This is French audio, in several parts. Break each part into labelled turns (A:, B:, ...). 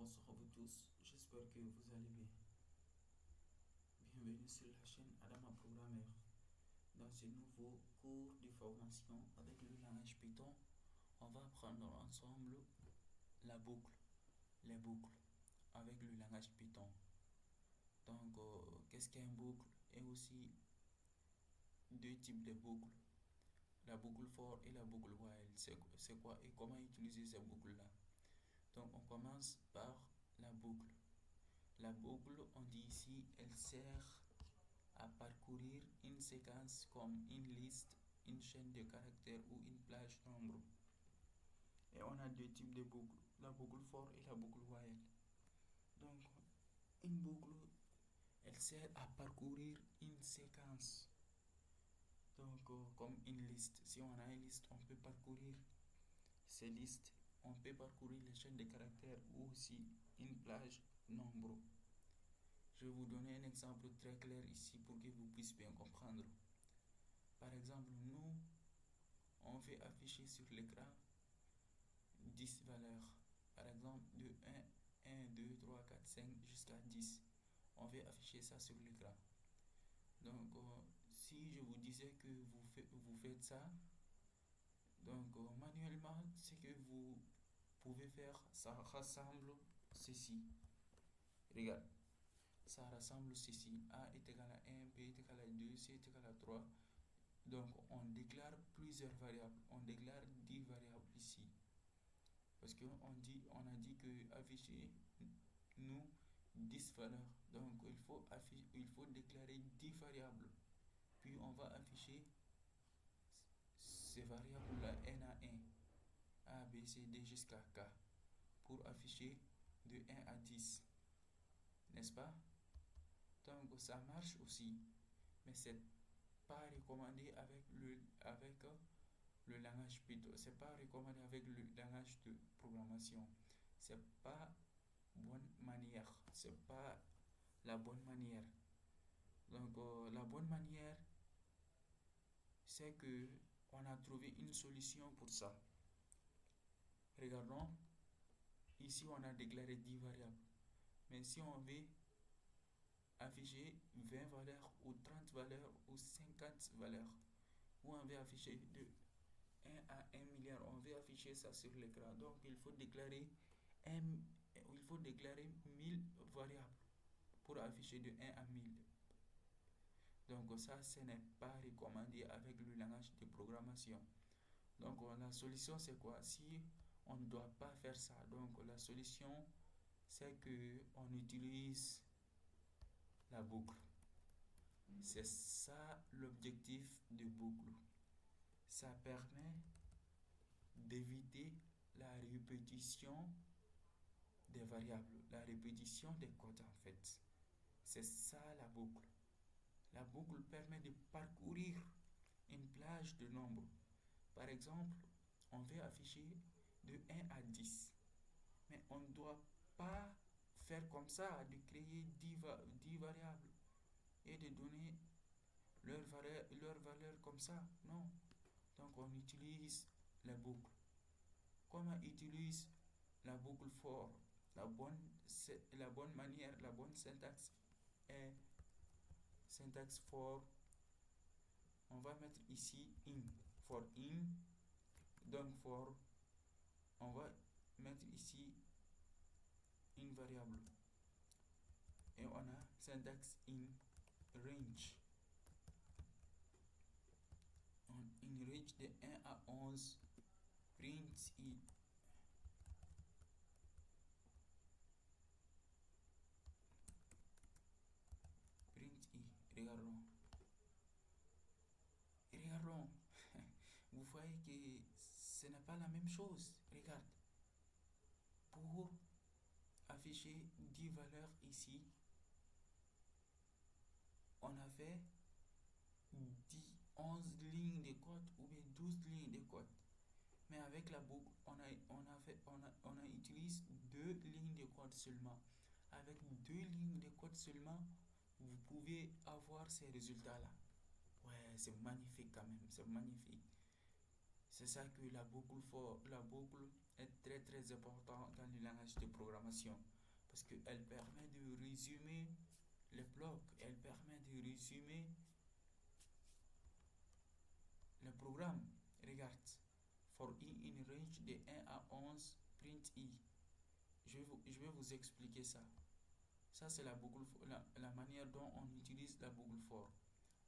A: bonsoir à vous tous, j'espère que vous allez bien. Bienvenue sur la chaîne Adama Programmeur. Dans ce nouveau cours de formation avec le langage Python, on va apprendre ensemble la boucle, les boucles avec le langage Python. Donc, qu'est-ce qu'un boucle et aussi deux types de boucles, la boucle for et la boucle while. C'est quoi et comment utiliser ces boucles-là? Donc, on commence par la boucle. La boucle, on dit ici, elle sert à parcourir une séquence comme une liste, une chaîne de caractères ou une plage nombre. Et on a deux types de boucles, la boucle for et la boucle while. Donc, une boucle, elle sert à parcourir une séquence. Donc, comme une liste. Si on a une liste, on peut parcourir ces listes. On peut parcourir les chaînes de caractères ou aussi une plage nombre. Je vais vous donner un exemple très clair ici pour que vous puissiez bien comprendre. Par exemple, nous, on fait afficher sur l'écran 10 valeurs. Par exemple, de 1, 2, 3, 4, 5 jusqu'à 10. On va afficher ça sur l'écran. Donc, si je vous disais que vous faites ça, donc manuellement, ce que vous pouvez faire, ça rassemble ceci. Regarde. Ça rassemble ceci. A est égal à 1, B est égal à 2, C est égal à 3. Donc, on déclare plusieurs variables. On déclare 10 variables ici. Parce qu'on a dit que afficher nous 10 valeurs. Donc, il faut déclarer 10 variables. Puis, on va afficher ces variables-là N à 1. A, B, C, D jusqu'à K. Pour afficher de 1 à 10. N'est-ce pas? Donc, ça marche aussi. Mais c'est pas recommandé avec le langage Python. C'est pas recommandé avec le langage de programmation. C'est pas bonne manière. C'est pas la bonne manière. Donc la bonne manière, c'est que on a trouvé une solution pour ça. Regardons. Ici, on a déclaré 10 variables. Mais si on veut afficher 20 valeurs ou 30 valeurs ou 50 valeurs, ou on veut afficher de 1 à 1 milliard, on veut afficher ça sur l'écran. Donc, il faut déclarer 1000 variables pour afficher de 1 à 1000. Donc, ça, ce n'est pas recommandé avec le langage de programmation. Donc, la solution, c'est quoi? Si on ne doit pas faire ça, donc la solution, c'est que on utilise la boucle. C'est ça l'objectif de boucle. Ça permet d'éviter la répétition des variables, la répétition des codes en fait. C'est ça la boucle. La boucle permet de parcourir une plage de nombres. Par exemple, on veut afficher de 1 à 10. Mais on ne doit pas faire comme ça, de créer 10 variables et de donner leur valeur comme ça. Non. Donc on utilise la boucle. Comment on utilise la boucle for? La bonne manière, la bonne syntaxe est syntaxe for. On va mettre ici in. For in. Donc for. On va mettre ici une variable. Et on a syntaxe in range. In range de 1 à 11. Print i. Print i. Regardons. Vous voyez que ce n'est pas la même chose. Regarde. Pour afficher 10 valeurs ici, on a fait 11 lignes de code ou bien 12 lignes de code. Mais avec la boucle, on utilise 2 lignes de code seulement. Avec 2 lignes de code seulement, vous pouvez avoir ces résultats-là. Ouais, c'est magnifique quand même, c'est magnifique. C'est ça que la boucle est très très important dans le langage de programmation. parce qu'elle permet de résumer les blocs, elle permet de résumer le programme. Regarde, for i in range de 1 à 11, print i. Je vais vous expliquer ça. Ça, c'est la manière dont on utilise la boucle for.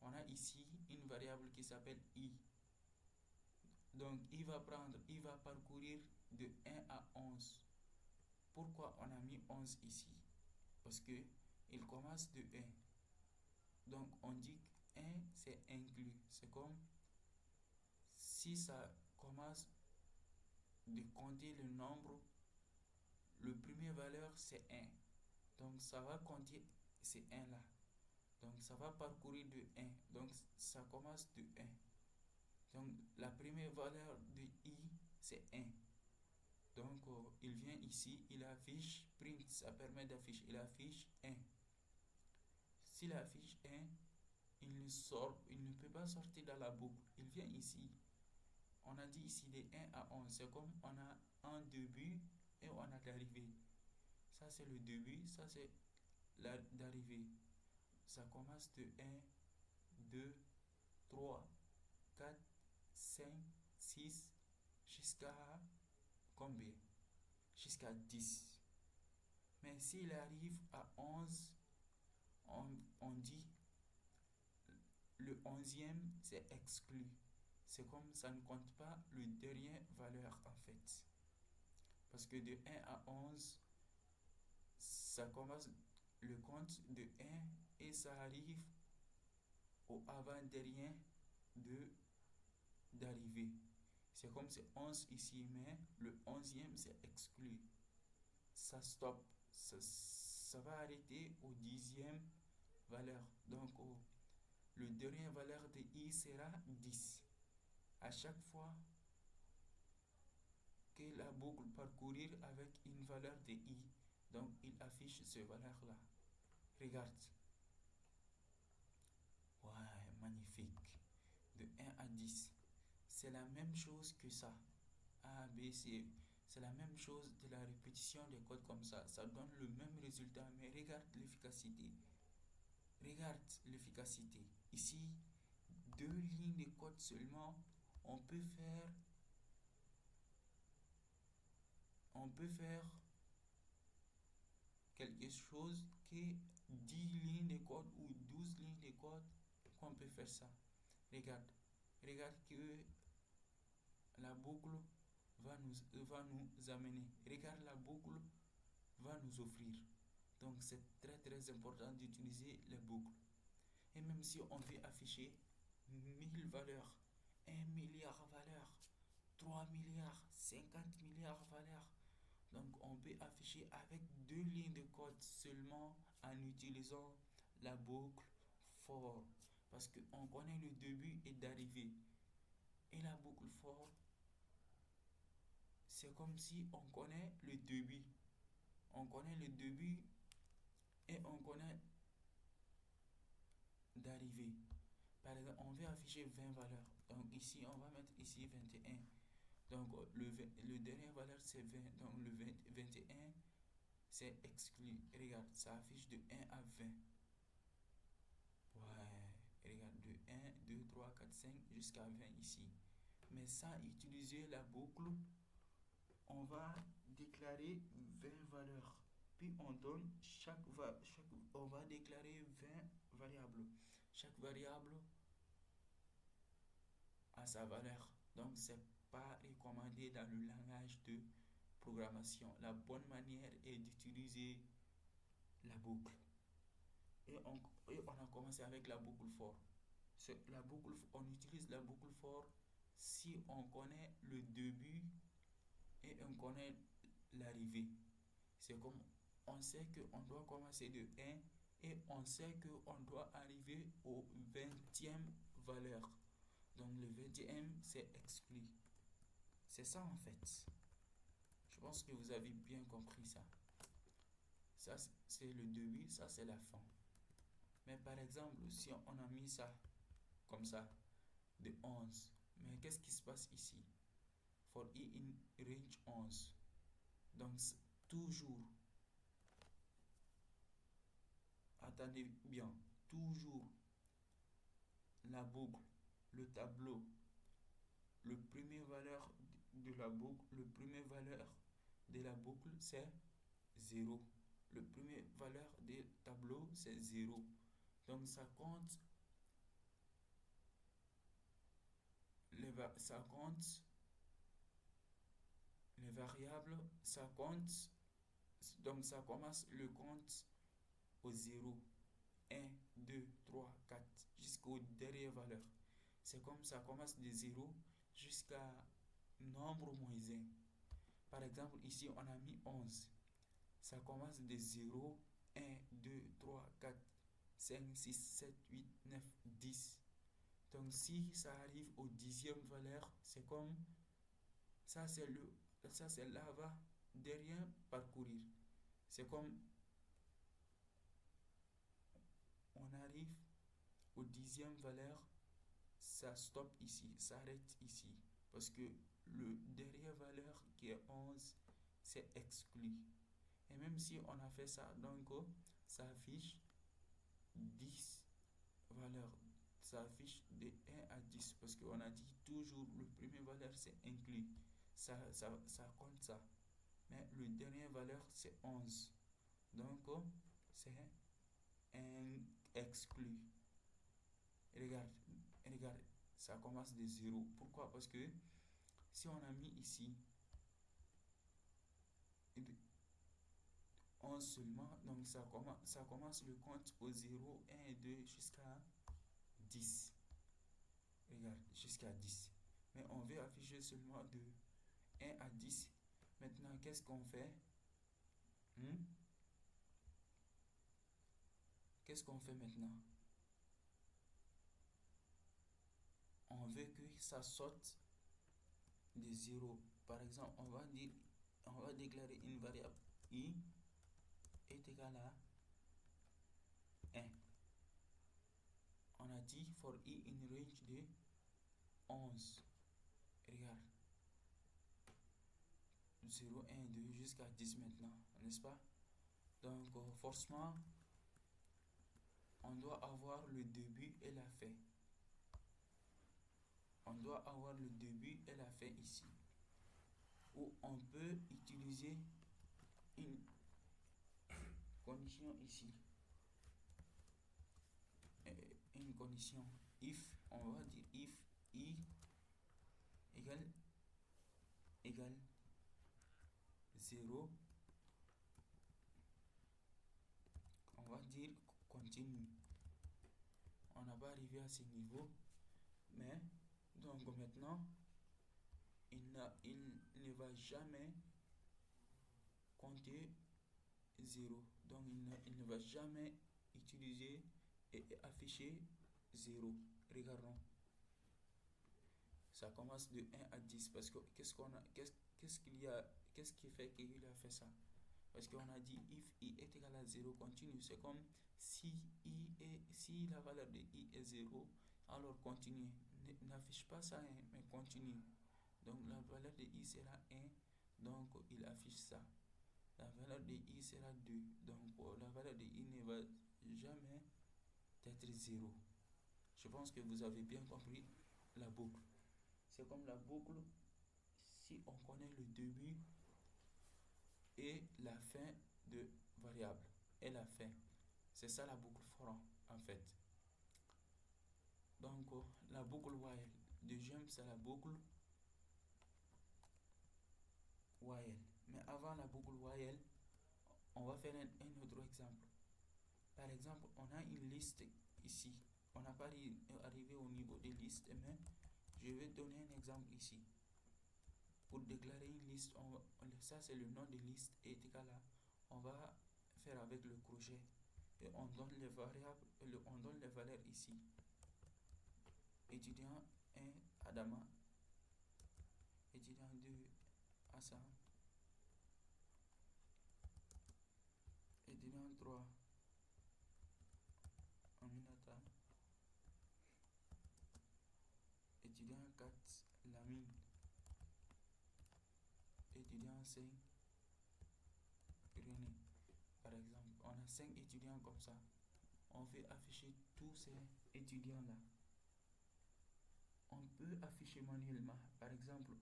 A: On a ici une variable qui s'appelle i. Donc, il va parcourir de 1 à 11. Pourquoi on a mis 11 ici? Parce que il commence de 1. Donc, on dit que 1, c'est inclus. C'est comme si ça commence de compter le nombre, le premier valeur, c'est 1. Donc, ça va compter ces 1 là. Donc, ça va parcourir de 1. Donc, ça commence de 1. Donc, la première valeur de i, c'est 1. Donc, il vient ici, il affiche print, ça permet d'afficher, il affiche 1. S'il affiche 1, il ne peut pas sortir dans la boucle. Il vient ici. On a dit ici de 1 à 11. C'est comme on a un début et on a d'arrivée. Ça, c'est le début, ça, c'est l'arrivée. Ça commence de 1, 2, 3, 4, 5, 6, jusqu'à combien? Jusqu'à 10. Mais s'il arrive à 11, on dit le 11e, c'est exclu. C'est comme ça ne compte pas le dernier valeur en fait. Parce que de 1 à 11, ça commence le compte de 1 et ça arrive au avant-dernier d'arrivée. C'est comme c'est 11 ici, mais le 11e c'est exclu. Ça stop. Ça va arrêter au 10e valeur. Donc, le dernier valeur de i sera 10. À chaque fois que la boucle parcourir avec une valeur de i, donc il affiche ce valeur-là. Regarde. Ouais, magnifique. De 1 à 10. C'est la même chose que ça. A, B, C. C'est la même chose de la répétition des codes comme ça. Ça donne le même résultat, mais regarde l'efficacité. Regarde l'efficacité. Ici, 2 lignes de code seulement, on peut faire quelque chose que 10 lignes de code ou 12 lignes de code qu'on peut faire ça. Regarde que la boucle va nous amener. Regarde la boucle va nous offrir. Donc c'est très très important d'utiliser les boucles. Et même si on veut afficher 1000 valeurs, 1 milliard valeurs, 3 milliards, 50 milliards valeurs, donc on peut afficher avec 2 lignes de code seulement en utilisant la boucle for. Parce qu'on connaît le début et d'arrivée. Et la boucle for, c'est comme si on connaît le début. On connaît le début et on connaît d'arrivée. Par exemple, on veut afficher 20 valeurs. Donc ici, on va mettre ici 21. Donc le dernier valeur c'est 20. Donc le 21 c'est exclu. Regarde, ça affiche de 1 à 20. Ouais, regarde, de 1, 2, 3, 4, 5 jusqu'à 20 ici. Mais sans utiliser la boucle, on va déclarer 20 valeurs. Puis on donne on va déclarer 20 variables. Chaque variable a sa valeur. Donc c'est pas recommandé dans le langage de programmation. La bonne manière est d'utiliser la boucle. Et on a commencé avec la boucle for. On utilise la boucle for si on connaît le début et on connaît l'arrivée. C'est comme on sait qu'on doit commencer de 1 et on sait qu'on doit arriver au 20e valeur. Donc le 20e c'est exclu. C'est ça en fait. Je pense que vous avez bien compris ça. Ça c'est le début, ça c'est la fin. Mais par exemple, si on a mis ça comme ça, de 11, mais qu'est-ce qui se passe ici? For i in range 11. Donc toujours, Attendez bien, toujours la boucle, le tableau, le premier valeur de la boucle, le premier valeur de la boucle c'est 0. Le premier valeur du tableau c'est 0. Donc ça compte ça compte les variables, ça compte, donc ça commence le compte au 0, 1, 2, 3, 4 jusqu'aux dernières valeurs. C'est comme ça commence de 0 jusqu'à nombre moins 1. Par exemple, ici on a mis 11. Ça commence de 0, 1, 2, 3, 4, 5, 6, 7, 8, 9, 10. Donc si ça arrive au dixième valeur, c'est comme ça c'est là va derrière parcourir. C'est comme on arrive au dixième valeur, ça stop ici, s'arrête ici. Parce que le dernier valeur qui est 11, c'est exclu. Et même si on a fait ça, donc ça affiche 10 valeurs. Ça affiche de 1 à 10 parce qu'on a dit toujours le premier valeur c'est inclus. Ça compte ça. Mais le dernier valeur c'est 11. Donc c'est un exclu. Regarde, regarde, ça commence de 0. Pourquoi? Parce que si on a mis ici 11 seulement, donc ça commence le compte au 0, 1 et 2 jusqu'à 10. Regarde, jusqu'à 10. Mais on veut afficher seulement de 1 à 10. Maintenant, qu'est-ce qu'on fait? Qu'est-ce qu'on fait maintenant? On veut que ça saute de 0. Par exemple, on va déclarer une variable i est égale à 1. On a dit for i in range de 11. Regarde. 0, 1, 2 jusqu'à 10 maintenant, n'est-ce pas? Donc, forcément, on doit avoir le début et la fin. On doit avoir le début et la fin ici. Ou on peut utiliser une condition ici. Une condition if, on va dire if i égale 0, on va dire continue. On n'a pas arrivé à ce niveau, mais donc maintenant il ne va jamais compter 0. Donc il ne va jamais utiliser et afficher 0. Regardons. Ça commence de 1 à 10 parce que qu'est-ce qui fait qu'il a fait ça? Parce qu'on a dit if i est égal à 0 continue. C'est comme si la valeur de i est 0, alors continue. N'affiche pas ça, hein, mais continue. Donc la valeur de i sera 1, donc il affiche ça. La valeur de i sera 2, donc la valeur de i ne va jamais être 0. Je pense que vous avez bien compris la boucle. C'est comme la boucle, si on connaît le début et la fin de variable et la fin. C'est ça la boucle for en fait. Donc la boucle while. Deuxième c'est la boucle while. Mais avant la boucle while, on va faire un autre exemple. Par exemple, on a une liste ici. On n'a pas arrivé au niveau des listes, mais je vais donner un exemple ici. Pour déclarer une liste, ça c'est le nom de liste et égal à, on va faire avec le crochet et on donne les variables, on donne les valeurs ici. Étudiant 1 Adama, étudiant 2 Hassan, étudiant 3 Aminata, étudiant 4 Lamine, étudiant 5 René. Par exemple, on a 5 étudiants comme ça. on veut afficher tous ces étudiants-là. On peut afficher manuellement. Par exemple,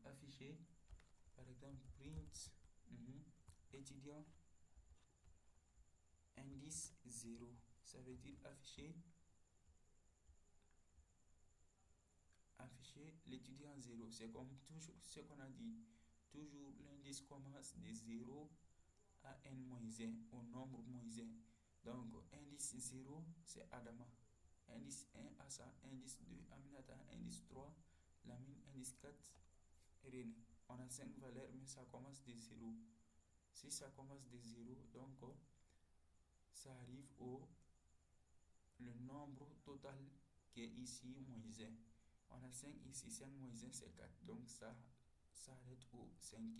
A: print étudiant indice 0. Ça veut dire afficher l'étudiant 0. C'est comme toujours ce qu'on a dit. Toujours l'indice commence de 0 à n-1, au nombre -1. Donc, indice 0, c'est Adama. Indice 1, Assa. Indice 2, Aminata. Indice 3, Lamine. Indice 4, René. On a 5 valeurs, mais ça commence de 0. Si ça commence de 0, donc ça arrive au le nombre total qui est ici, -1. On a 5 ici, 5 -1, c'est 4. Donc ça s'arrête au 5.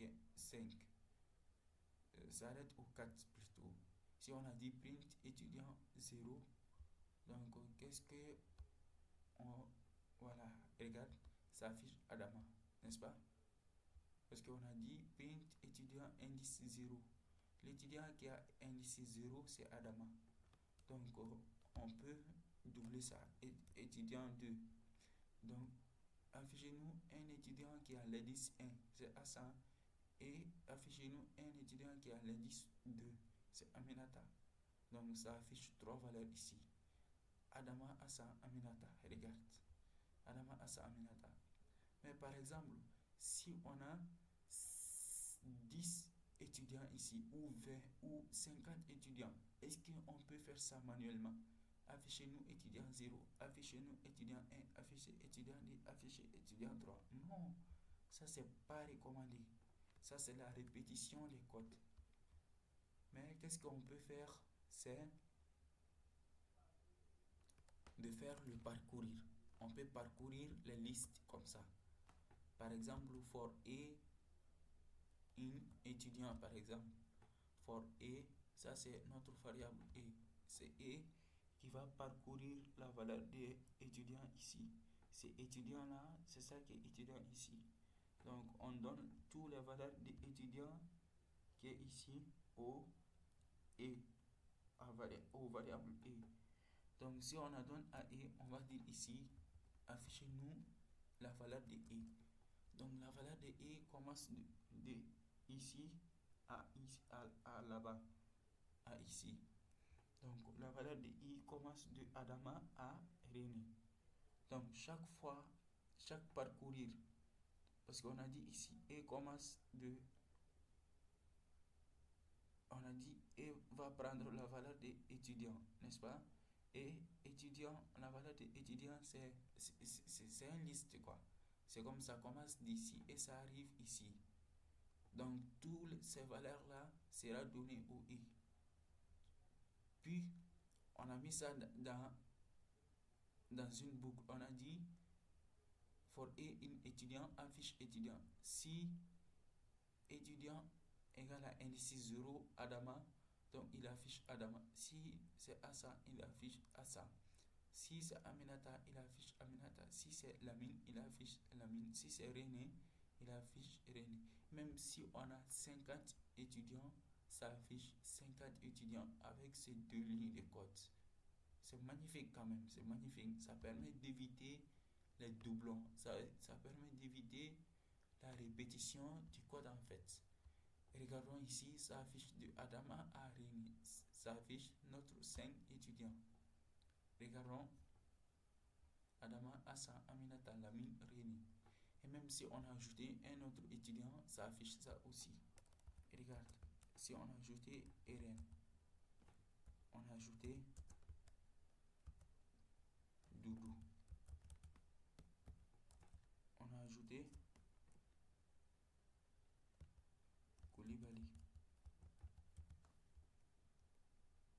A: Ça arrête au 4 plutôt. Si on a dit print étudiant 0, donc qu'est-ce que on... Voilà, regarde, ça affiche Adama, n'est-ce pas? Parce qu'on a dit print étudiant indice 0. L'étudiant qui a indice 0, c'est Adama. Donc on peut doubler ça, étudiant 2. Donc affichez-nous un étudiant qui a l'indice 1, c'est Hassan. Et affichez-nous un étudiant qui a l'indice 2, c'est Aminata. Donc ça affiche 3 valeurs ici. Adama, Hassan, Aminata. Regarde. Adama, Hassan, Aminata. Mais par exemple, si on a 10 étudiants ici, ou 20, ou 50 étudiants, est-ce qu'on peut faire ça manuellement? Affichez-nous étudiant 0, affichez-nous étudiant 1, affichez étudiant 2, affichez étudiant 3. Non, ça c'est pas recommandé. Ça c'est la répétition des codes. Mais qu'est-ce qu'on peut faire? C'est de faire le parcourir. On peut parcourir les listes comme ça. Par exemple, for A, in étudiant par exemple. For A, ça c'est notre variable A. C'est A qui va parcourir la valeur des étudiants ici. C'est étudiant là, c'est ça qui est étudiant ici. Donc on donne tous les valeurs des étudiants qui est ici au E, au variable E. Donc si on la donne à E, on va dire ici, affichez-nous la valeur de E. Donc la valeur de E commence de ici à là-bas, à ici. Donc la valeur de I commence de Adama à René. Donc chaque parcourir, parce qu'on a dit ici, E commence de... On a dit E va prendre la valeur de étudiant, n'est-ce pas? Et étudiant, la valeur de étudiant, c'est une liste quoi. C'est comme ça commence d'ici et ça arrive ici. Donc toutes ces valeurs-là sera données au I. Puis on a mis ça dans une boucle. On a dit for A in étudiant affiche étudiant. Si étudiant égale à indice 0 Adama, donc il affiche Adama. Si c'est Assa, il affiche Assa. Si c'est Aminata, il affiche Aminata. Si c'est Lamine, il affiche Lamine. Si c'est René, il affiche René. Même si on a 50 étudiants, ça affiche 50 étudiants avec ces deux lignes de code. C'est magnifique quand même, c'est magnifique. Ça permet d'éviter les doublons. Ça permet d'éviter la répétition du code en fait. Regardons ici, ça affiche de Adama à Rémi. Ça affiche notre 5 étudiants. Regardons Adama, Assa, Aminata, Lamine, Rémi. Et même si on a ajouté un autre étudiant, ça affiche ça aussi. Regarde, si on a ajouté Eren, on a ajouté Doudou, on a ajouté Koulibaly.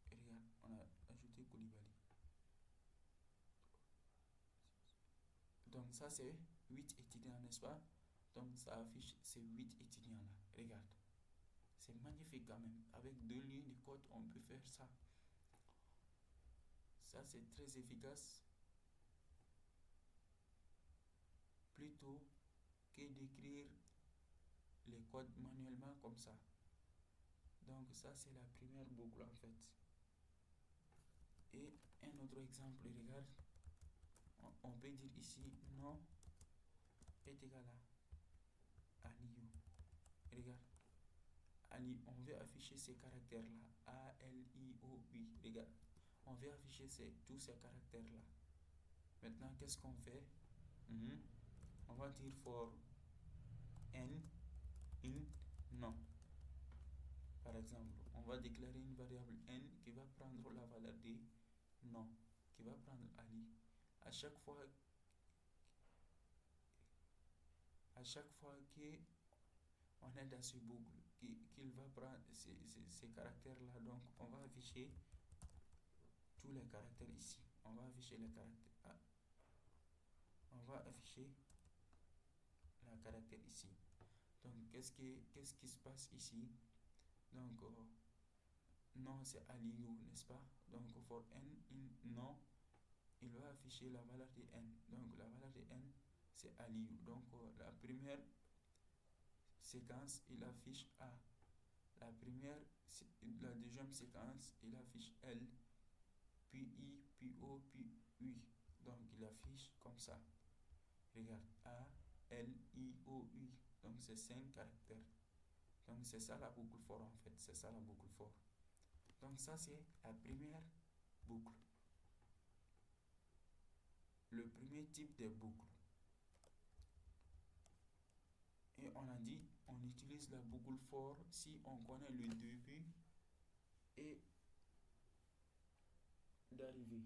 A: Regarde, on a ajouté Koulibaly. Donc ça c'est 8 étudiants, n'est-ce pas? Donc ça affiche ces 8 étudiants là. Regarde. C'est magnifique quand même. Avec 2 lignes de code, on peut faire ça. Ça c'est très efficace. Plutôt que d'écrire les codes manuellement comme ça. Donc ça c'est la première boucle en fait. Et Un autre exemple, regarde, on peut dire ici non est égal à Aliou. Regarde, Ali, on veut afficher ces caractères-là. A, L, I, O, U. Regarde, on veut afficher tous ces caractères-là. Maintenant, qu'est-ce qu'on fait? On va dire for n in non. Par exemple, on va déclarer une variable n qui va prendre la valeur de non, qui va prendre Ali. À chaque fois que on est dans ce boucle, qu'il va prendre ces caractères-là, donc on va afficher tous les caractères ici. On va afficher les caractères. On va afficher le caractère ici. Donc, qu'est-ce qui se passe ici? Donc, non, c'est Aliou, n'est-ce pas? Donc, for n in non, il va afficher la valeur de n. Donc, la valeur de n, c'est Aliou. Donc, la première séquence, il affiche A. La deuxième séquence, il affiche L, puis I, puis O, puis U. Donc, il affiche comme ça. Regarde, A, L, I, O, U. Donc, c'est 5 caractères. Donc, c'est ça la boucle for en fait. C'est ça la boucle for. Donc, ça, c'est la première boucle. Le premier type de boucle. Et on a dit, on utilise la boucle for si on connaît le début et d'arrivée.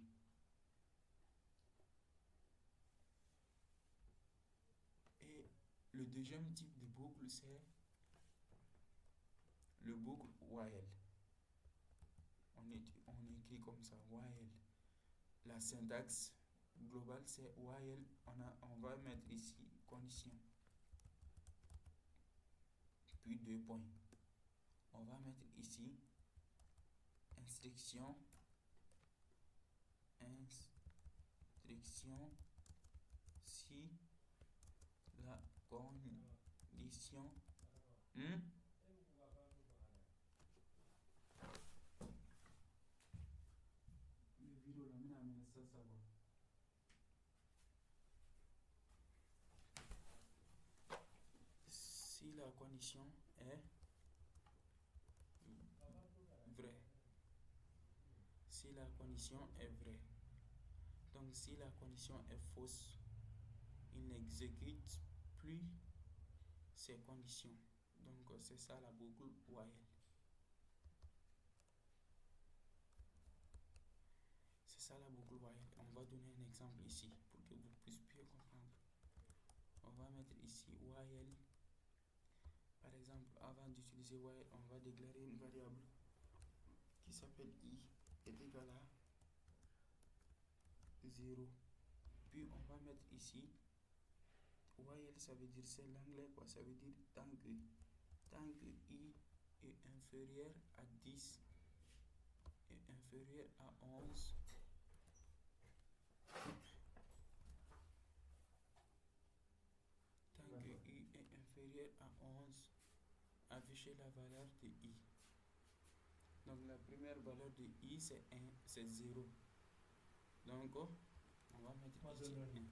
A: Et le deuxième type de boucle, c'est le boucle while. On écrit comme ça, while. La syntaxe globale, c'est while. On va mettre ici condition. Puis 2 points. On va mettre ici instruction si la condition le vidéo là, ça va. Si la condition est vraie. Si la condition est vraie. Donc si la condition est fausse, il n'exécute plus ces conditions. Donc c'est ça la boucle while. C'est ça la boucle while. On va donner un exemple ici pour que vous puissiez comprendre. On va mettre ici while. Par exemple, avant d'utiliser while, on va déclarer une variable qui s'appelle i est égal à 0. Puis on va mettre ici while, ça veut dire, c'est l'anglais quoi, ça veut dire tant que i est inférieur à 10 est inférieur à 11, tant que i est inférieur à 11, affichez la valeur de i. Donc la première valeur de i c'est 1, c'est 0. Donc on va mettre ici 1.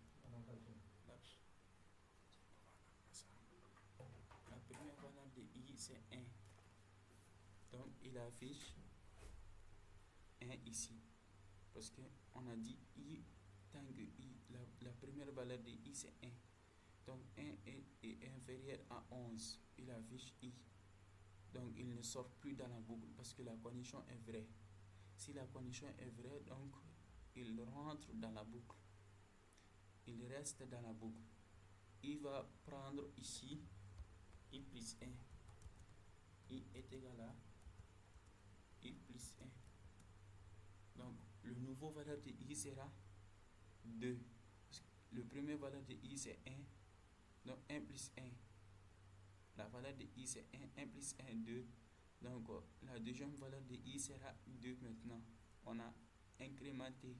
A: La première valeur de i c'est 1. Donc il affiche 1 ici. Parce qu'on a dit i, tant que i, la première valeur de i c'est 1. Donc 1 est inférieur à 11. Il affiche i. Donc il ne sort plus dans la boucle parce que la condition est vraie. Si la condition est vraie, donc il rentre dans la boucle. Il reste dans la boucle. Il va prendre ici i plus 1. I est égal à i plus 1. Donc le nouveau valeur de i sera 2. Le premier valeur de i c'est 1. Donc 1 plus 1. La valeur de i c'est 1. 1 plus 1, 2. Donc la deuxième valeur de i sera 2 maintenant. On a incrémenté.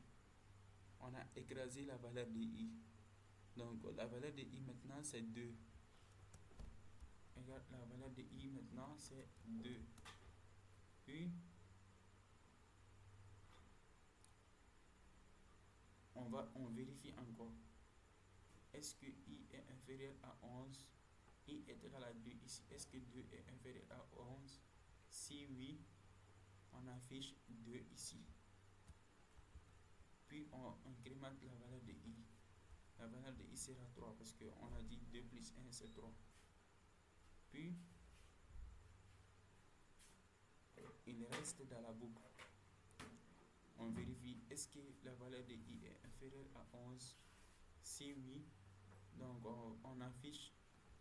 A: On a écrasé la valeur de i. Donc la valeur de i maintenant c'est 2. Regarde, la valeur de i maintenant c'est 2. Puis on vérifie encore. Est-ce que I est inférieur à 11? I est égal à 2 ici. Est-ce que 2 est inférieur à 11? Si oui, on affiche 2 ici. Puis on incrémente la valeur de I. La valeur de I sera 3 parce qu'on a dit 2 plus 1 c'est 3. Puis il reste dans la boucle. On vérifie est-ce que la valeur de I est inférieure à 11. Si oui, donc on affiche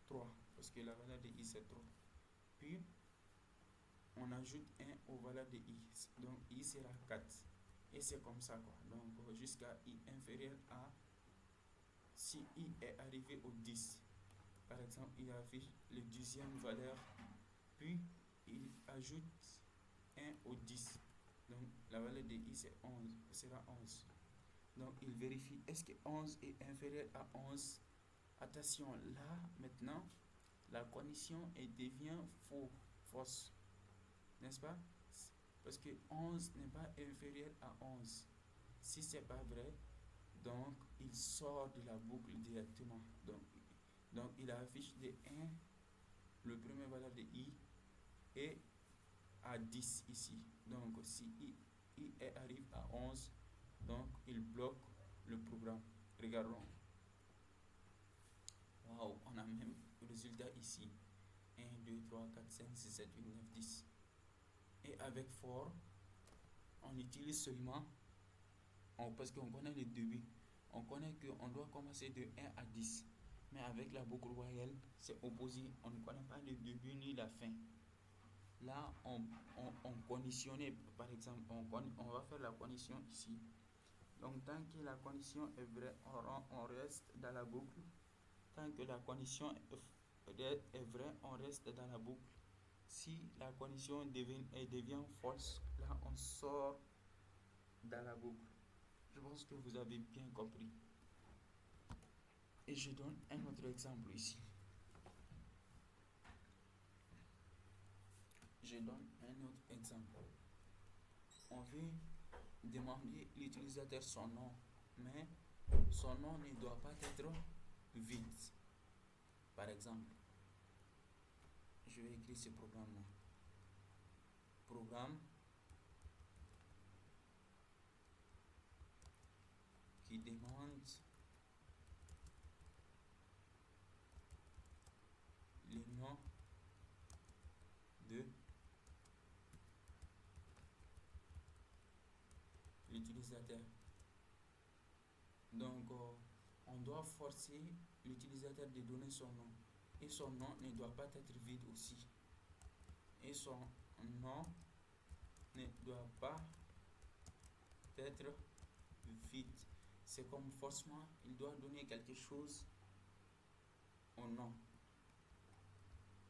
A: 3 parce que la valeur de I c'est 3. Puis on ajoute 1 aux valeurs de I. Donc I sera 4. Et c'est comme ça quoi. Donc jusqu'à I inférieur à, si I est arrivé au 10, par exemple, il affiche le 10e valeur, puis il ajoute 1 au 10. Donc la valeur de I c'est 11, sera 11. Donc il vérifie est-ce que 11 est inférieur à 11. Attention, là maintenant la condition elle devient fausse, n'est-ce pas? Parce que 11 n'est pas inférieur à 11. Si c'est pas vrai, donc il sort de la boucle directement. Donc il affiche de 1, le premier valeur de I, et à 10 ici. Donc si I arrive à 11, donc il bloque le programme. Regardons. Waouh, on a même le résultat ici. 1, 2, 3, 4, 5, 6, 7, 8, 9, 10. Et avec for, on utilise seulement, parce qu'on connaît le début, on connaît qu'on doit commencer de 1 à 10. Mais avec la boucle while, c'est opposé. On ne connaît pas le début ni la fin. Là, on conditionnait, par exemple, on va faire la condition ici. Donc, tant que la condition est vraie, on reste dans la boucle. Tant que la condition est vraie, on reste dans la boucle. Si la condition devient fausse, là, on sort dans la boucle. Je pense que vous avez bien compris. Et je donne un autre exemple ici. Je donne un autre exemple. On veut demander l'utilisateur son nom, mais son nom ne doit pas être vide. Par exemple, je vais écrire ce programme-là. Programme qui demande le nom de l'utilisateur. Donc, on doit forcer l'utilisateur de donner son nom. Et son nom ne doit pas être vide aussi. Et son nom ne doit pas être vide. C'est comme forcément, il doit donner quelque chose au nom.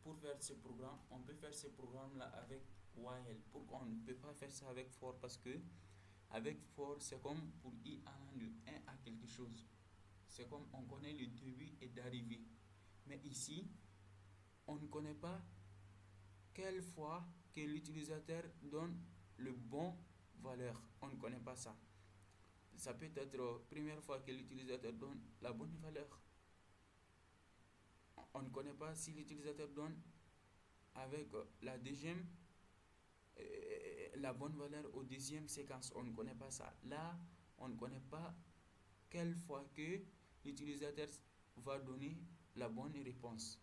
A: Pour faire ce programme, on peut faire ce programme-là avec while. Pourquoi on ne peut pas faire ça avec for? Parce que avec for, c'est comme pour I allant de 1 à quelque chose. C'est comme on connaît le début et d'arrivée. Mais ici, on ne connaît pas quelle fois que l'utilisateur donne le bon valeur. On ne connaît pas ça. Ça peut être première fois que l'utilisateur donne la bonne valeur. On ne connaît pas si l'utilisateur donne avec la deuxième la bonne valeur au deuxième séquence. On ne connaît pas ça. Là, on ne connaît pas quelle fois que l'utilisateur va donner la bonne réponse.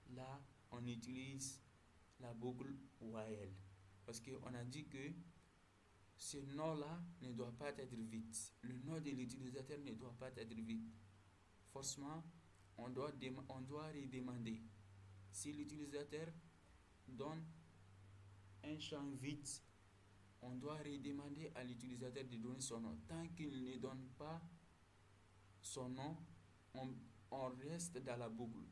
A: Là, on utilise la boucle while. Parce qu'on a dit que ce nom-là ne doit pas être vide. Le nom de l'utilisateur ne doit pas être vide. Forcément, on doit redemander. Si l'utilisateur donne un champ vide, on doit redemander à l'utilisateur de donner son nom. Tant qu'il ne donne pas son nom, on reste dans la boucle.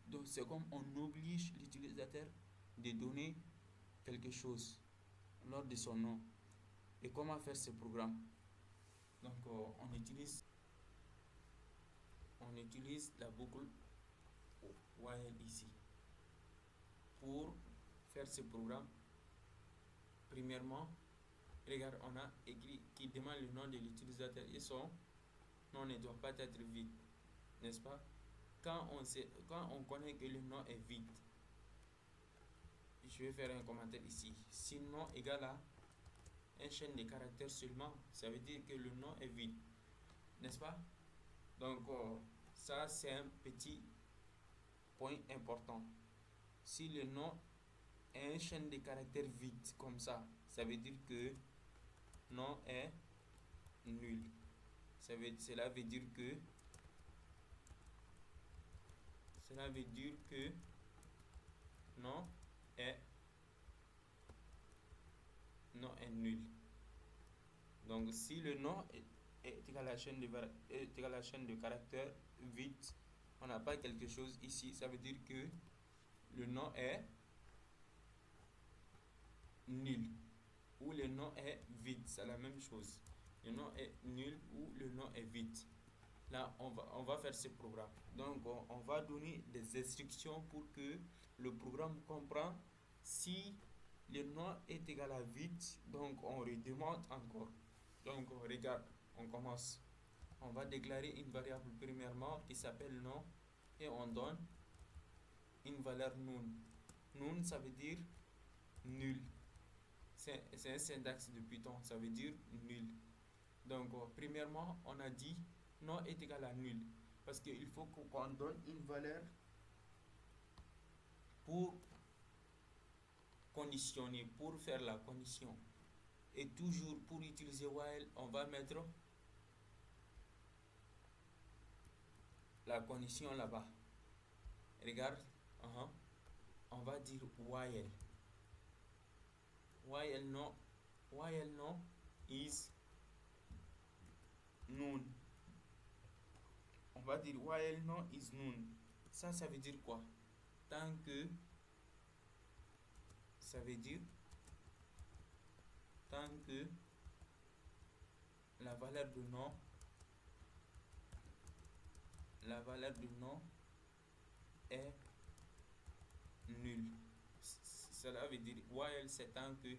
A: Donc c'est comme on oblige l'utilisateur de donner quelque chose lors de son nom. Et comment faire ce programme? Donc on utilise la boucle while ici. Pour faire ce programme, premièrement, regarde, on a écrit qui demande le nom de l'utilisateur et son nom ne doit pas être vide, n'est-ce pas? Quand on connaît que le nom est vide, je vais faire un commentaire ici. Si nom égale à un chaîne de caractères seulement, ça veut dire que le nom est vide, n'est-ce pas? Donc, ça, c'est un petit point important. Si le nom est un chaîne de caractères vide, comme ça veut dire que nom est nul. Cela veut dire que nom est nul. Donc, si le nom est égal à la chaîne de caractères vide, on n'a pas quelque chose ici, ça veut dire que le nom est nul ou le nom est vide, c'est la même chose. Le nom est nul ou le nom est vide. Là, on va faire ce programme. Donc, on va donner des instructions pour que le programme comprenne si le nom est égal à vide. Donc, on redemande encore. Donc, regarde, on commence. On va déclarer une variable premièrement qui s'appelle nom et on donne une valeur none. None, ça veut dire nul. C'est un syntaxe de Python, ça veut dire nul. Donc, premièrement, on a dit nom est égal à nul. Parce qu'il faut qu'on donne une valeur pour conditionner, pour faire la condition. Et toujours pour utiliser while, on va mettre la condition là-bas. Regarde, on va dire while. While no is none. On va dire while no is none. Ça veut dire quoi? Tant que ça veut dire tant que la valeur de nom est nulle. Cela veut dire while c'est tant que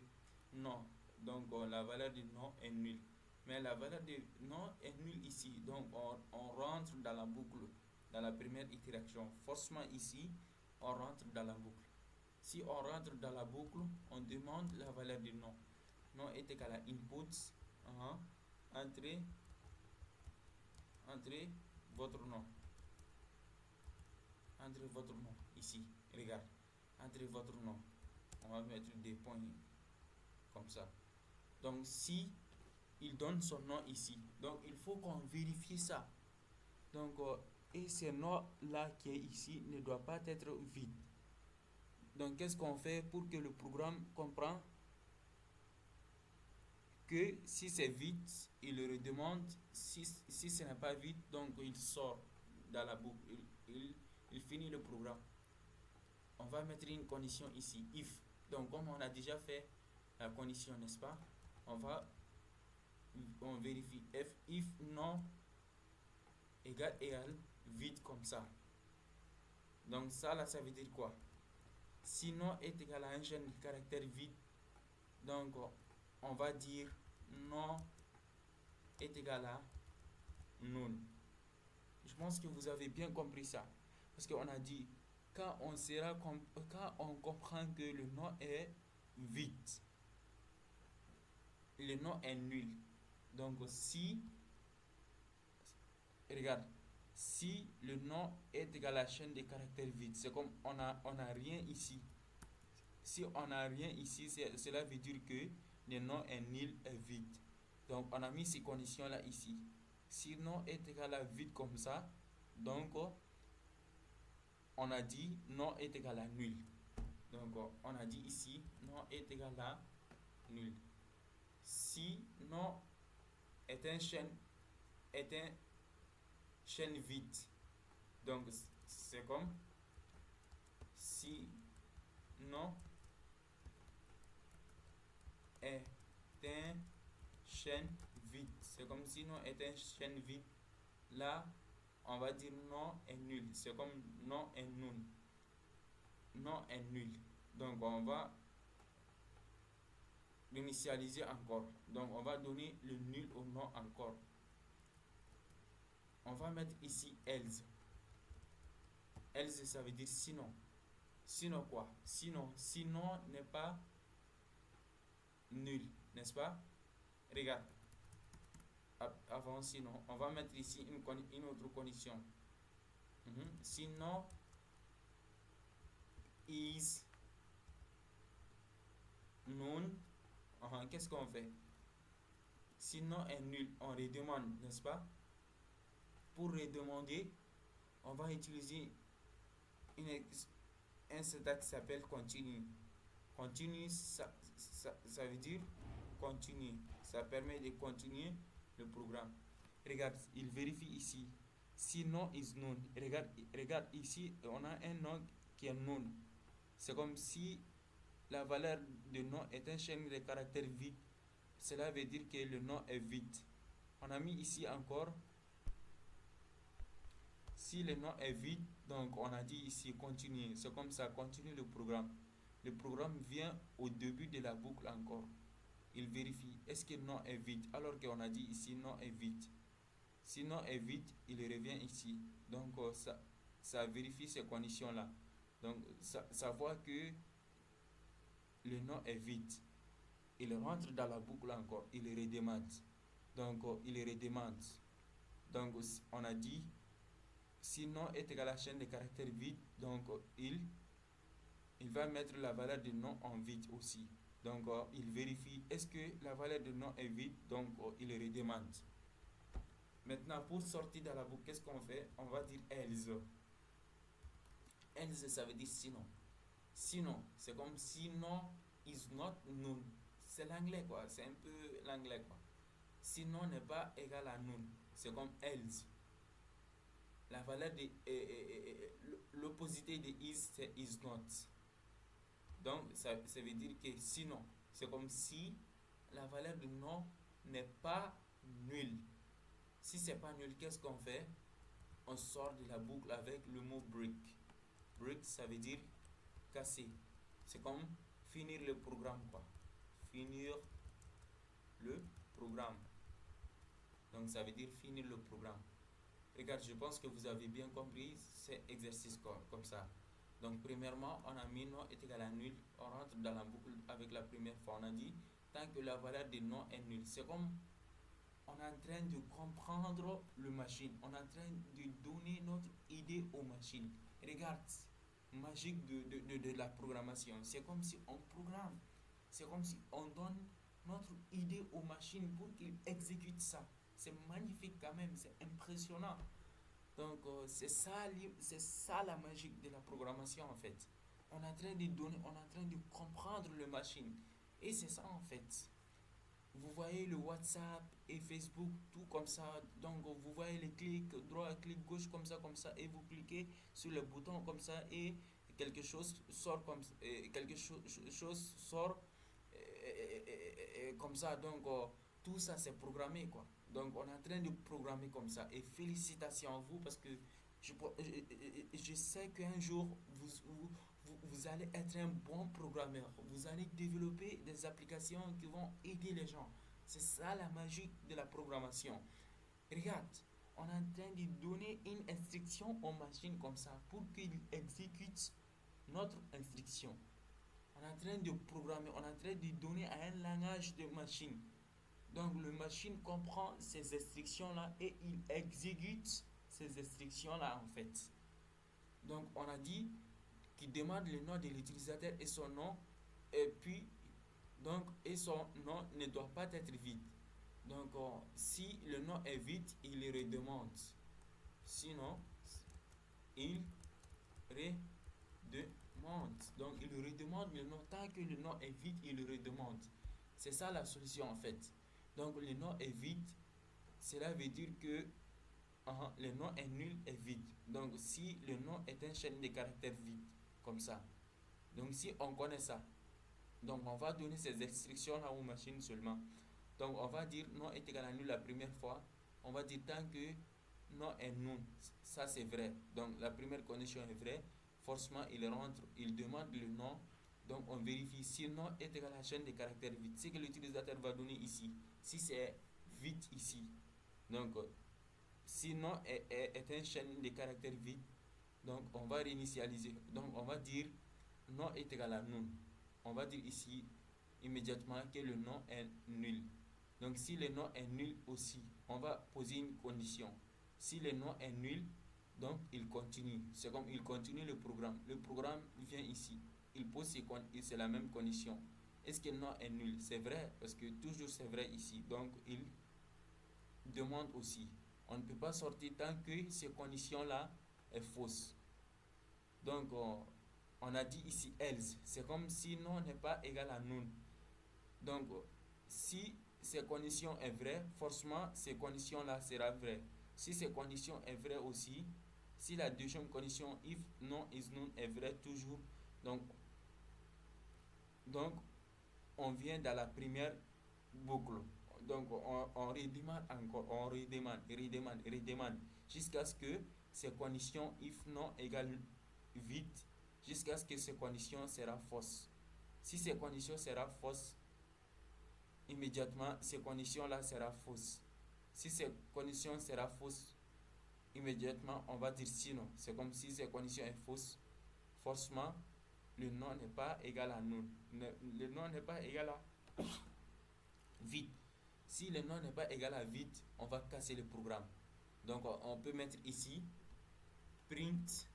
A: non. Donc la valeur du nom est nulle. Mais la valeur du nom est nulle ici. Donc on rentre dans la boucle, dans la première itération. Forcément ici, on rentre dans la boucle. Si on rentre dans la boucle, on demande la valeur du nom. Nom est égal à input. Entrez votre nom. Entrez votre nom ici. Regarde. Entrez votre nom. On va mettre des points comme ça. Donc si il donne son nom ici, donc il faut qu'on vérifie ça. Donc et ce nom là qui est ici ne doit pas être vide. Donc qu'est-ce qu'on fait pour que le programme comprenne que si c'est vide, il le redemande. Si ce n'est pas vide, donc il sort dans la boucle. Il finit le programme. On va mettre une condition ici, if. Donc comme on a déjà fait la condition, n'est-ce pas? On vérifie if non égal vide comme ça. Donc ça là, ça veut dire quoi? Si non est égal à un chaîne de caractère vide, donc on va dire non est égal à none. Je pense que vous avez bien compris ça. Parce qu'on a dit, quand on comprend que le nom est vide, le nom est nul. Donc regarde, si le nom est égal à la chaîne de caractères vide, c'est comme on a rien ici. Si on n'a rien ici, cela veut dire que le nom est nul et vide. Donc on a mis ces conditions là ici. Si nom est égal à vide comme ça, donc on a dit nom est égal à nul. Donc on a dit ici nom est égal à nul. Si nom est un chaîne vide, donc c'est comme si nom est un chaîne vide. C'est comme si nom est un chaîne vide. Là, on va dire non est nul. C'est comme non est nul. Non est nul. Donc on va l'initialiser encore. Donc on va donner le nul au nom encore. on va mettre ici else. Else, ça veut dire sinon. Sinon quoi? Sinon n'est pas nul, n'est-ce pas? Regarde. Avant sinon, on va mettre ici une autre condition. Sinon is none. Qu'est-ce qu'on fait? Sinon est nul, on redemande, n'est-ce pas? Pour redemander, on va utiliser un syntaxe qui s'appelle continue. Continue, ça veut dire continue. Ça permet de continuer le programme. Regarde, il vérifie ici. Sinon is known. Regarde ici, on a un nom qui est known. C'est comme si la valeur de nom est un chaîne de caractères vide. Cela veut dire que le nom est vide. On a mis ici encore. Si le nom est vide, donc on a dit ici continuer. C'est comme ça, continue le programme. Le programme vient au début de la boucle encore. Il vérifie, est-ce que le nom est vide? Alors qu'on a dit ici, nom est vide. Si nom est vide, il revient ici. Donc ça vérifie ces conditions-là. Donc ça voit que le nom est vide. Il rentre dans la boucle encore. Il redemande. Donc il redemande. Donc on a dit, si nom est égal à la chaîne de caractères vide, donc il va mettre la valeur de nom en vide aussi. Donc il vérifie, est-ce que la valeur de nom est vide? Donc il redemande. Maintenant, pour sortir de la boucle, qu'est-ce qu'on fait? On va dire else. Else, ça veut dire sinon. Sinon, c'est comme sinon is not known. C'est l'anglais quoi, c'est un peu l'anglais quoi. Sinon n'est pas égal à known. C'est comme else. La valeur de l'opposité de is, c'est is not. Donc ça veut dire que sinon, c'est comme si la valeur de non n'est pas nulle. Si c'est pas nul, qu'est-ce qu'on fait? On sort de la boucle avec le mot break. Break, ça veut dire casser. C'est comme finir le programme quoi. Finir le programme. Donc ça veut dire finir le programme. Regarde, je pense que vous avez bien compris cet exercice comme ça. Donc premièrement, on a mis non est égal à nul. On rentre dans la boucle avec la première fois. On a dit tant que la valeur de non est nulle. C'est comme on est en train de comprendre le machine. On est en train de donner notre idée aux machines. Regarde, magique de la programmation. C'est comme si on programme. C'est comme si on donne notre idée aux machines pour qu'ils exécutent ça. C'est magnifique quand même, c'est impressionnant. Donc c'est ça la magie de la programmation en fait. On est en train de donner, on est en train de comprendre le machine. Et c'est ça en fait. Vous voyez le WhatsApp et Facebook, tout comme ça. Donc vous voyez les clics droit, clic gauche comme ça, et vous cliquez sur le bouton comme ça et quelque chose sort chose sort comme ça. Donc tout ça c'est programmé quoi. Donc on est en train de programmer comme ça. Et félicitations à vous parce que je sais qu'un jour vous allez être un bon programmeur. Vous allez développer des applications qui vont aider les gens. C'est ça la magie de la programmation. Regarde, on est en train de donner une instruction aux machines comme ça pour qu'ils exécutent notre instruction. On est en train de programmer, on est en train de donner à un langage de machine. Donc le machine comprend ces instructions-là et il exécute ces instructions-là en fait. Donc on a dit qu'il demande le nom de l'utilisateur et son nom et puis donc et son nom ne doit pas être vide. Donc si le nom est vide, il le redemande. Sinon, il redemande. Donc il redemande le nom. Tant que le nom est vide, il le redemande. C'est ça la solution en fait. Donc le nom est vide, cela veut dire que le nom est nul est vide. Donc si le nom est un chaîne de caractères vide, comme ça. Donc si on connaît ça, donc on va donner ces instructions là aux machines seulement. Donc on va dire nom est égal à nul la première fois. On va dire tant que nom est non, ça c'est vrai. Donc la première condition est vraie. Forcément il rentre, il demande le nom. Donc on vérifie si nom est égal à la chaîne de caractères vide. C'est que l'utilisateur va donner ici. Si c'est vide ici, donc si non est un chaîne de caractères vide, donc on va réinitialiser. Donc on va dire non est égal à nul. On va dire ici immédiatement que le nom est nul. Donc si le nom est nul aussi, on va poser une condition. Si le nom est nul, donc il continue. C'est comme il continue le programme. Le programme vient ici. Il pose c'est la même condition. Est-ce que le nom est nul? C'est vrai, parce que toujours c'est vrai ici. Donc il demande aussi. On ne peut pas sortir tant que ces conditions-là est fausse. Donc on a dit ici else. C'est comme si non n'est pas égal à nul. Donc si ces conditions est vraie, forcément ces conditions-là sera vraie. Si ces conditions est vraie aussi, si la deuxième condition if non is none est vraie toujours, donc donc on vient dans la première boucle. Donc on redemande encore, on redemande jusqu'à ce que ces conditions if non égale vide, jusqu'à ce que ces conditions sera fausse. Si ces conditions sera fausse, immédiatement ces conditions là sera fausse. Si ces conditions sera fausse, immédiatement on va dire sinon. C'est comme si ces conditions est fausse, forcément le nom n'est pas égal à nul. Le nom n'est pas égal à vide. Si le nom n'est pas égal à vide, on va casser le programme. Donc on peut mettre ici print.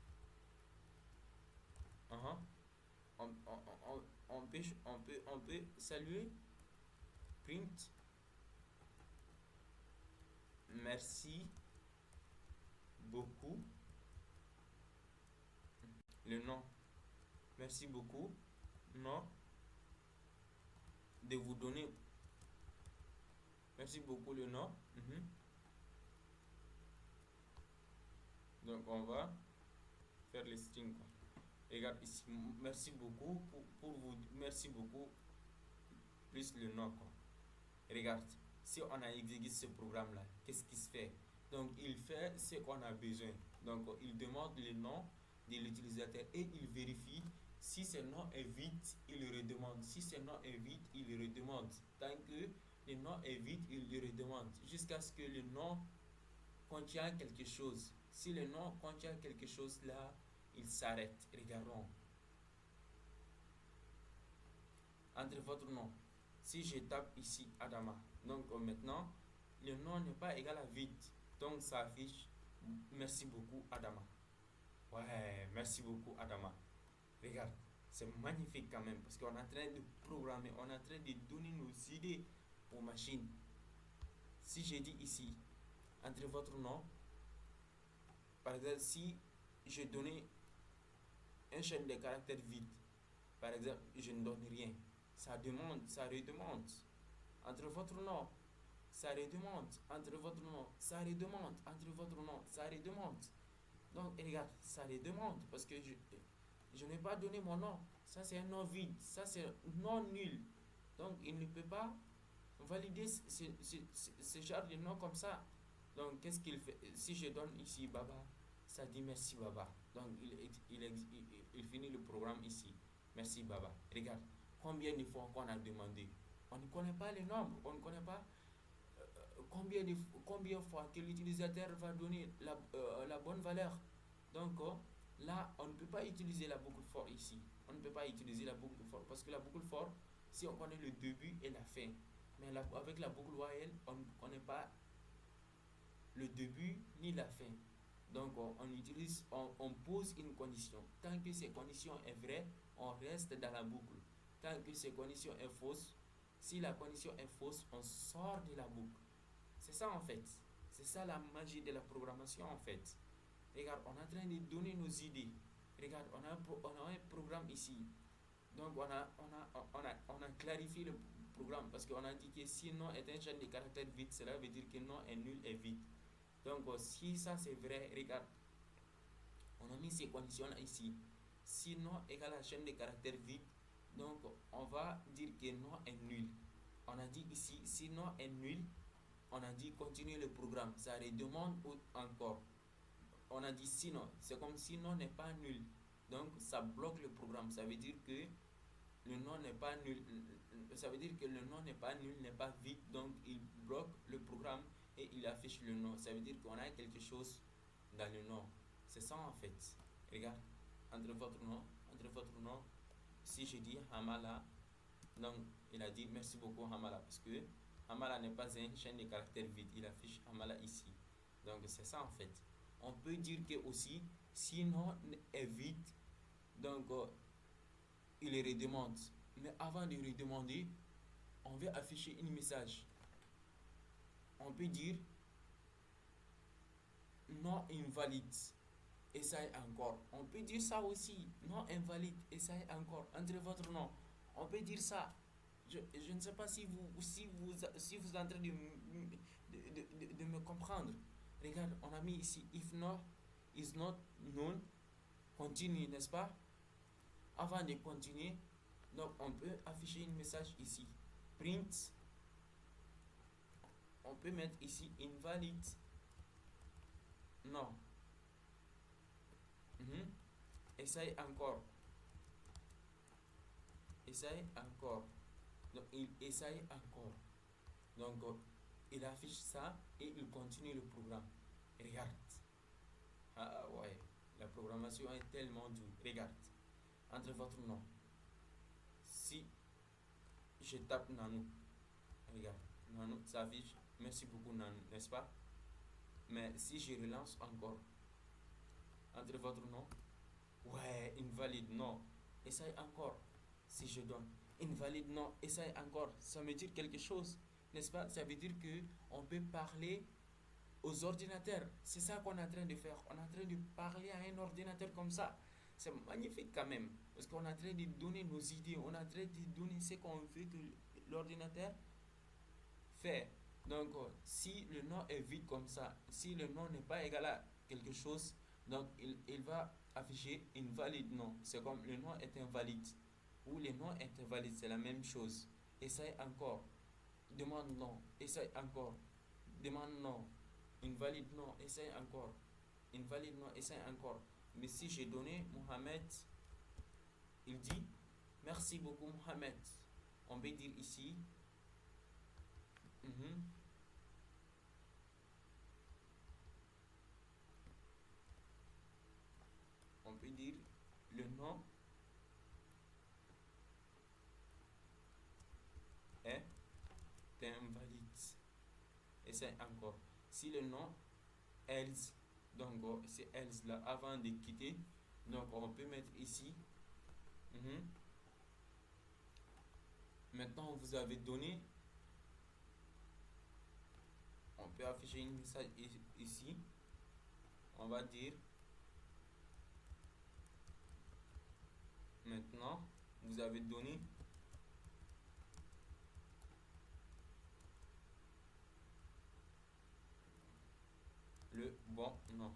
A: On peut saluer print merci beaucoup le nom. Merci beaucoup non de vous donner. Merci beaucoup le nom. Donc on va faire le string. Regarde ici. Merci beaucoup pour vous. Merci beaucoup plus le nom. Regarde. Si on a exécuté ce programme là, qu'est-ce qui se fait? Donc il fait ce qu'on a besoin. Donc il demande le nom de l'utilisateur et il vérifie si ce nom est vide, il le redemande. Si ce nom est vide, il le redemande. Tant que le nom est vide, il le redemande jusqu'à ce que le nom contient quelque chose. Si le nom contient quelque chose là, il s'arrête. Regardons. Entre votre nom. Si je tape ici Adama, donc maintenant le nom n'est pas égal à vide. Donc ça affiche merci beaucoup Adama. Ouais, merci beaucoup Adama. Regarde, c'est magnifique quand même parce qu'on est en train de programmer, on est en train de donner nos idées aux machines. Si je dis ici, entre votre nom, par exemple, si je donnais un chaîne de caractères vide, par exemple, je ne donne rien, ça demande, ça redemande. Entre votre nom, ça redemande. Entre votre nom, ça redemande. Entre votre nom, ça redemande. Donc, regarde, ça redemande parce que je n'ai pas donné mon nom. Ça, c'est un nom vide. Ça, c'est non nul. Donc, il ne peut pas valider ce genre de nom comme ça. Donc, qu'est-ce qu'il fait? Si je donne ici Baba, ça dit merci Baba. Donc, il finit le programme ici. Merci Baba. Regarde, combien de fois qu'on a demandé. On ne connaît pas les nombres. On ne connaît pas combien de fois que l'utilisateur va donner la bonne valeur. Donc, là, on ne peut pas utiliser la boucle for ici. On ne peut pas utiliser la boucle for parce que la boucle for, si on connaît le début et la fin. Mais avec la boucle while, on ne connaît pas le début ni la fin. Donc on pose une condition. Tant que ces conditions est vraie, on reste dans la boucle. Tant que ces conditions est fausse, si la condition est fausse, on sort de la boucle. C'est ça en fait. C'est ça la magie de la programmation en fait. Regarde, on est en train de donner nos idées. Regarde, on a un programme ici. Donc on a clarifié le programme parce qu'on a dit que si non est un chaîne de caractères vide, cela veut dire que non est nul et vide. Donc si ça c'est vrai, regarde, on a mis ces conditions là ici. Si non égale à chaîne de caractères vide, donc on va dire que non est nul. On a dit ici, si non est nul, on a dit continuer le programme. Ça redemande encore. On a dit sinon, c'est comme si non n'est pas nul. Donc ça bloque le programme. Ça veut dire que le nom n'est pas nul. Ça veut dire que le nom n'est pas nul, n'est pas vide. Donc il bloque le programme et il affiche le nom. Ça veut dire qu'on a quelque chose dans le nom. C'est ça en fait. Regarde, entre votre nom, si je dis Hamala, donc il a dit merci beaucoup Hamala, parce que Hamala n'est pas une chaîne de caractères vide, il affiche Hamala ici. Donc c'est ça en fait. On peut dire que aussi, si nom est vide, donc il redemande. Mais avant de redemander, on veut afficher un message. On peut dire non invalide. Essaye encore. On peut dire ça aussi. Non invalide. Essaye encore. Entre votre nom. On peut dire ça. Je ne sais pas si vous êtes en train de me comprendre. Regarde, on a mis ici if not is not known. Continue, n'est-ce pas? Avant de continuer, donc on peut afficher un message ici. Print. On peut mettre ici invalid. Non. Essaye encore. Essaye encore. Donc il essaye encore. Donc il affiche ça et il continue le programme. Regarde. Ah ouais. La programmation est tellement dure. Regarde. Entre votre nom. Si je tape Nanou. Regarde. Nanou, ça affiche. Merci beaucoup Nanou, n'est-ce pas? Mais si je relance encore. Entre votre nom. Ouais, invalide, non. Essaye encore. Si je donne invalide, non. Essaye encore. Ça veut dire quelque chose, n'est-ce pas? Ça veut dire que on peut parler aux ordinateurs. C'est ça qu'on est en train de faire. On est en train de parler à un ordinateur comme ça. C'est magnifique quand même. Parce qu'on est en train de donner nos idées. On est en train de donner ce qu'on veut que l'ordinateur fait. Donc, si le nom est vide comme ça, si le nom n'est pas égal à quelque chose, donc il va afficher invalide non. C'est comme le nom est invalide. Ou le nom est invalide, c'est la même chose. Essaye encore. Demande non. Essaye encore. Demande non. Invalide non. Essaye encore. Invalide non. Essaye encore. Mais si j'ai donné Mohamed, il dit merci beaucoup Mohamed. On peut dire ici. On peut dire le nom est invalide. Essaye encore. Si le nom else, donc c'est else là avant de quitter, donc on peut mettre ici. Maintenant vous avez donné, on peut afficher un message ici. On va dire maintenant vous avez donné le bon nom.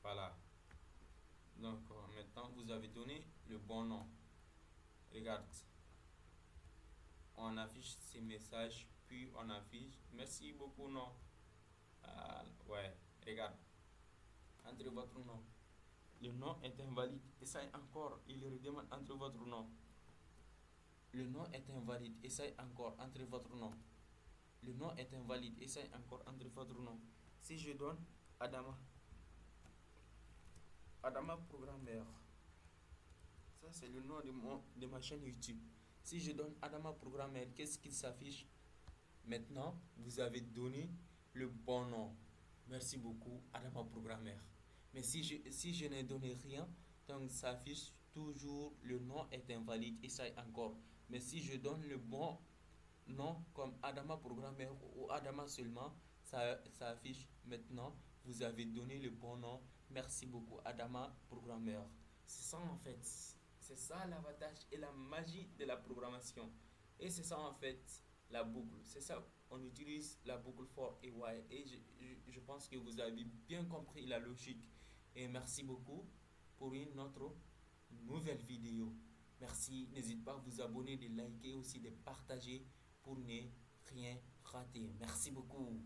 A: Voilà. Donc maintenant vous avez donné le bon nom. Regarde. On affiche ces messages, puis on affiche merci beaucoup non. Ouais, regarde. Entre votre nom. Le nom est invalide. Essaye encore. Il redemande entre votre nom. Le nom est invalide. Essaye encore entre votre nom. Le nom est invalide. Essaye encore entre votre nom. Si je donne Adama Programmeur. Ça c'est le nom de ma chaîne YouTube. Si je donne Adama Programmeur, qu'est-ce qu'il s'affiche? Maintenant, vous avez donné le bon nom. Merci beaucoup Adama Programmeur. Mais si je n'ai donné rien, donc ça affiche toujours le nom est invalide. Essaye encore. Mais si je donne le bon nom comme Adama Programmeur ou Adama seulement, ça affiche maintenant vous avez donné le bon nom. Merci beaucoup Adama Programmeur. C'est ça en fait. C'est ça l'avantage et la magie de la programmation. Et c'est ça en fait la boucle. C'est ça, on utilise la boucle for et while. Et je pense que vous avez bien compris la logique. Et merci beaucoup pour une autre nouvelle vidéo. Merci, n'hésitez pas à vous abonner, de liker aussi, de partager pour ne rien rater. Merci beaucoup.